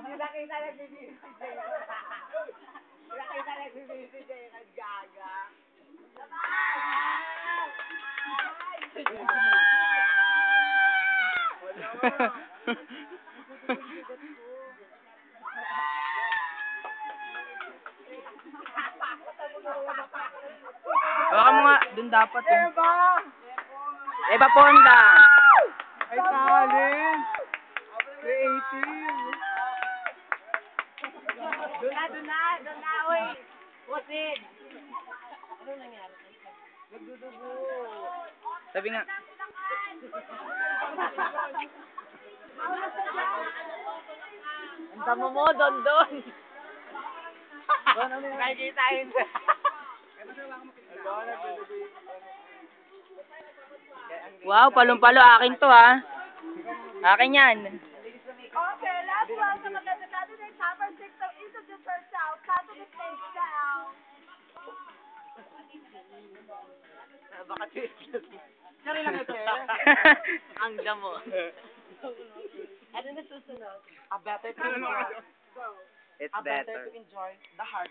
Nakita nagbibisi si Jay. Nakita nagbibisi si Jay. Naggaga. Baka mo nga, dun dapat eh. Eva! Eva Ponda! Ay, talent! Creative! Doon na, uy! Pusin! Ano nangyari? Nagdudugo! Sabi nga. Ang damo mo, Don! Nakikitain siya. Wow, palong-palo. Akin to ha. Akin yan. Okay, last one. Sa maganda candidates, number 6, so introduce yourself. Candidate name down. Baka twist. Sorry lang ito Ang damo. Ano na susunod? A better to enjoy. It's A better better. to enjoy the hard